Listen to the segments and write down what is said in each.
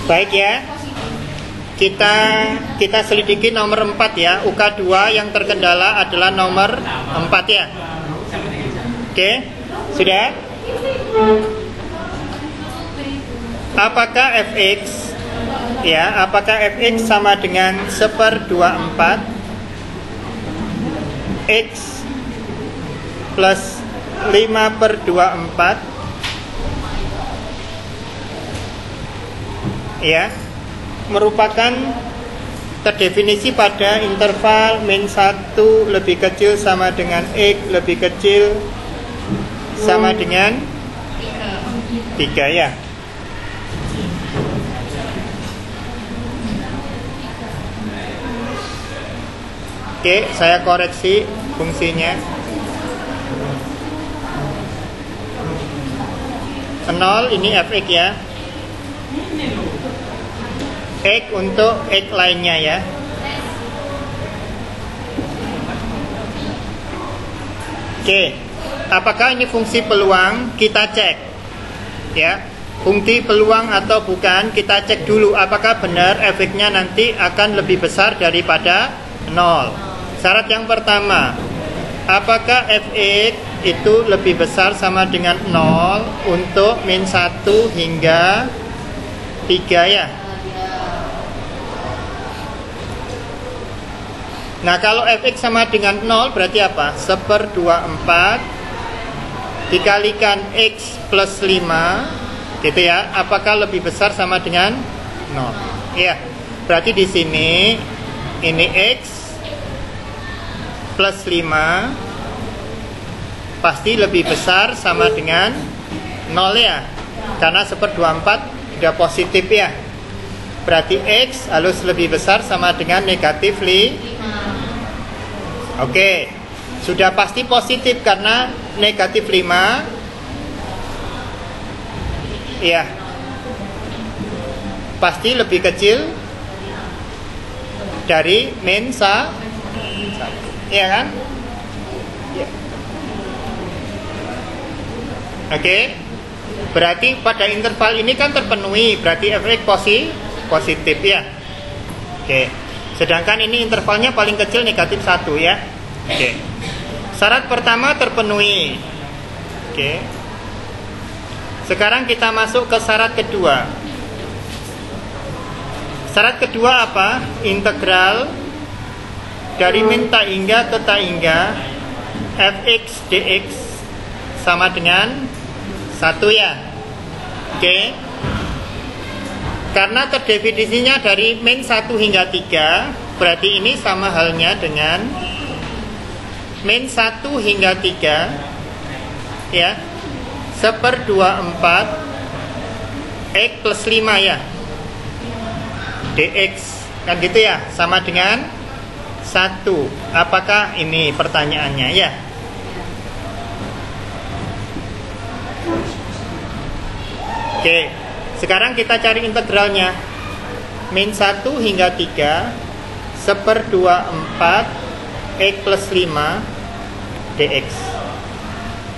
Baik ya. Kita selidiki nomor 4 ya. UK2 yang terkendala adalah nomor 4 ya. Oke, sudah? Apakah fx ya, apakah fx sama dengan 1/24 x plus 5/24 ya, merupakan terdefinisi pada interval min 1 lebih kecil sama dengan x lebih kecil sama dengan 3 ya. Oke, saya koreksi fungsinya. 0 ini fx ya. X untuk X lainnya ya. Oke, apakah ini fungsi peluang? Kita cek ya. Fungsi peluang atau bukan, kita cek dulu apakah benar fx-nya nanti akan lebih besar daripada 0. Syarat yang pertama, apakah fx itu lebih besar sama dengan 0 untuk min 1 hingga 3 ya. Nah, kalau fx sama dengan 0 berarti apa? 1/24 dikalikan x plus 5 gitu ya. Apakah lebih besar sama dengan 0? Iya. Berarti di sini ini x plus 5 pasti lebih besar sama dengan 0 ya. Karena 1/24 sudah positif ya. Berarti x harus lebih besar sama dengan negatif 5. Oke, sudah pasti positif karena negatif 5 ya, pasti lebih kecil dari min 1, iya kan? Ya. Oke, berarti pada interval ini kan terpenuhi, berarti fx positif ya. Oke, sedangkan ini intervalnya paling kecil negatif 1 ya. Oke, syarat pertama terpenuhi. Oke, sekarang kita masuk ke syarat kedua. Syarat kedua apa? Integral dari min tak hingga ke tak hingga fx dx sama dengan 1 ya. Oke, karena terdefinisinya dari min 1 hingga 3, berarti ini sama halnya dengan min 1 hingga 3 ya, 1/24 x plus 5 ya, dx kan gitu ya, sama dengan 1. Apakah ini pertanyaannya ya? Oke, sekarang kita cari integralnya. Min 1 hingga 3 1/24 x plus 5 dx.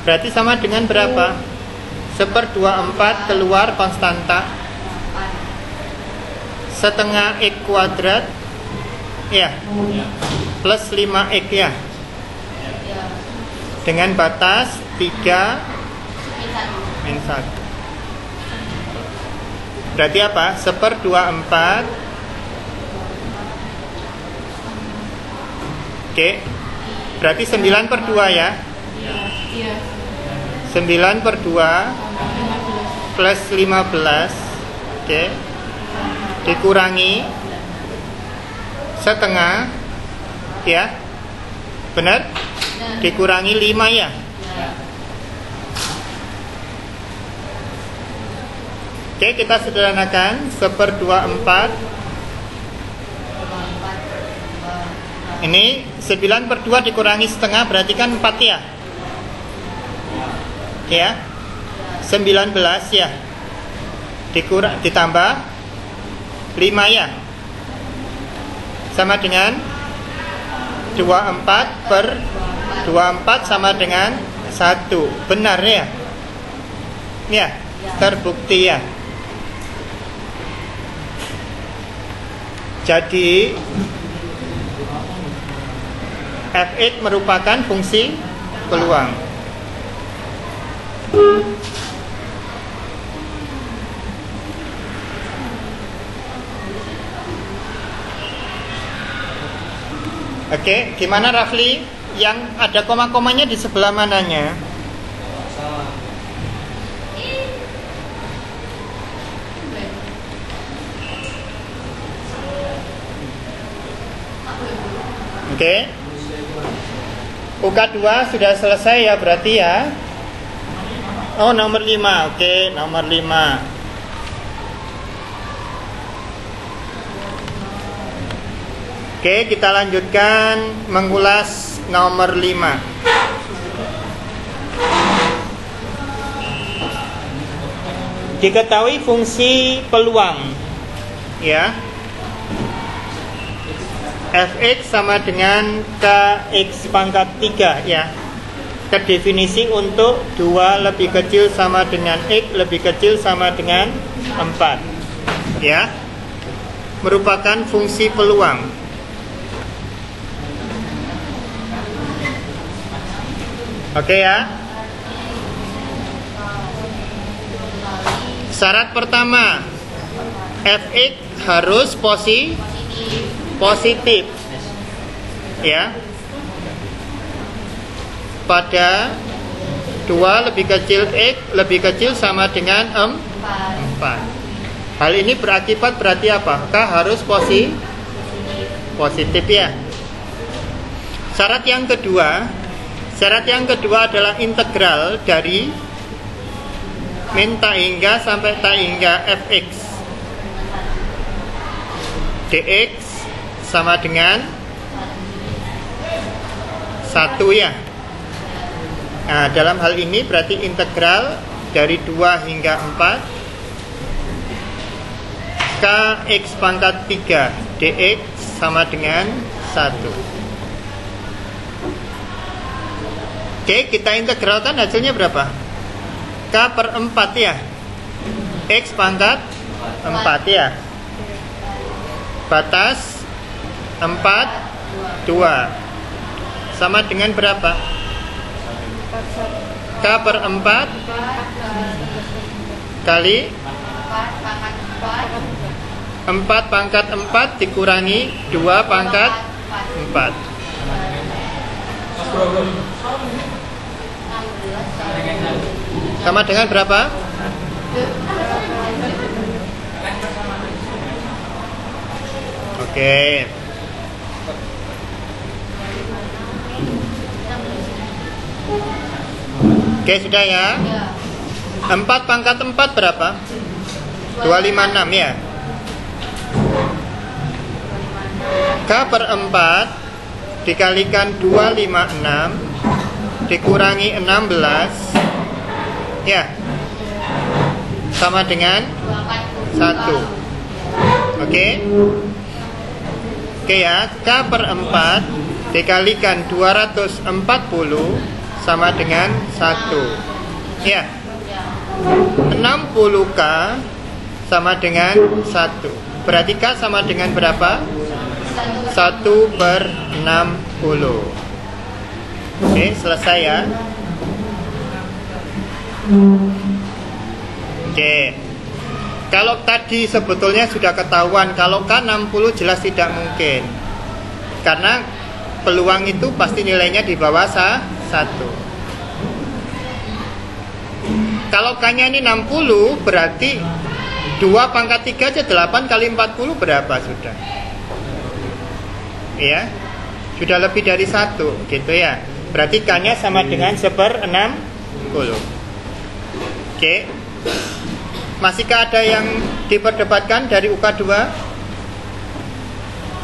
Berarti sama dengan berapa? 1/24 keluar konstanta setengah x kuadrat ya, plus 5x ya, dengan batas 3 min 1. Berarti apa? 1/24. Oke, berarti 9/2 ya. 9/2 plus 15. Oke, dikurangi setengah ya, benar? Dikurangi 5 ya. Oke, kita sederhanakan. 1/24 ini 9/2 dikurangi setengah berarti kan 4 ya. Ya, 19 ya, ditambah 5 ya, sama dengan 24/24 sama dengan 1. Benar ya? Ya, terbukti ya. Jadi fx merupakan fungsi peluang. Oke, gimana Rafli? Yang ada koma-komanya di sebelah mananya? Oke. UK2 sudah selesai ya berarti ya. Oh, nomor 5. Oke, nomor 5. Oke, kita lanjutkan mengulas nomor 5. Diketahui fungsi peluang ya. Fx sama dengan Kx pangkat 3 ya. Terdefinisi untuk 2 lebih kecil sama dengan X lebih kecil sama dengan 4 ya. Merupakan fungsi peluang. Oke ya. Syarat pertama, fx harus positif ya. Pada 2 lebih kecil x lebih kecil sama dengan 4. Hal ini berakibat berarti apa? K harus positif ya. Syarat yang kedua adalah integral dari min tak hingga sampai tak hingga fx dx sama dengan 1 ya. Nah, dalam hal ini berarti integral dari 2 hingga 4 Kx pangkat 3 dx sama dengan 1. Oke, kita integralkan hasilnya berapa? K per 4 ya. X pangkat 4 ya. Batas 4, 2 sama dengan berapa? K per 4 kali 4 pangkat 4 dikurangi 2 pangkat 4. Sama dengan berapa? Oke. Oke, sudah ya. 4 pangkat 4 berapa? 256 ya. K per 4 dikalikan 256 dikurangi 16 ya, sama dengan 1. Oke ya. K per 4 dikalikan 240 sama dengan 1 ya. 60K sama dengan 1. Berarti K sama dengan berapa? 1 per 60. Oke, selesai ya. Oke. Kalau tadi sebetulnya sudah ketahuan, kalau K 60 jelas tidak mungkin. Karena peluang itu pasti nilainya di bawah 1. Kalau K-nya ini 60, berarti 2 pangkat 3 aja 8 kali 40 berapa sudah? Ya, sudah lebih dari 1 gitu ya. Berarti K-nya sama dengan 1/60. Oke. Masihkah ada yang diperdebatkan dari UK2?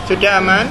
Sudah aman?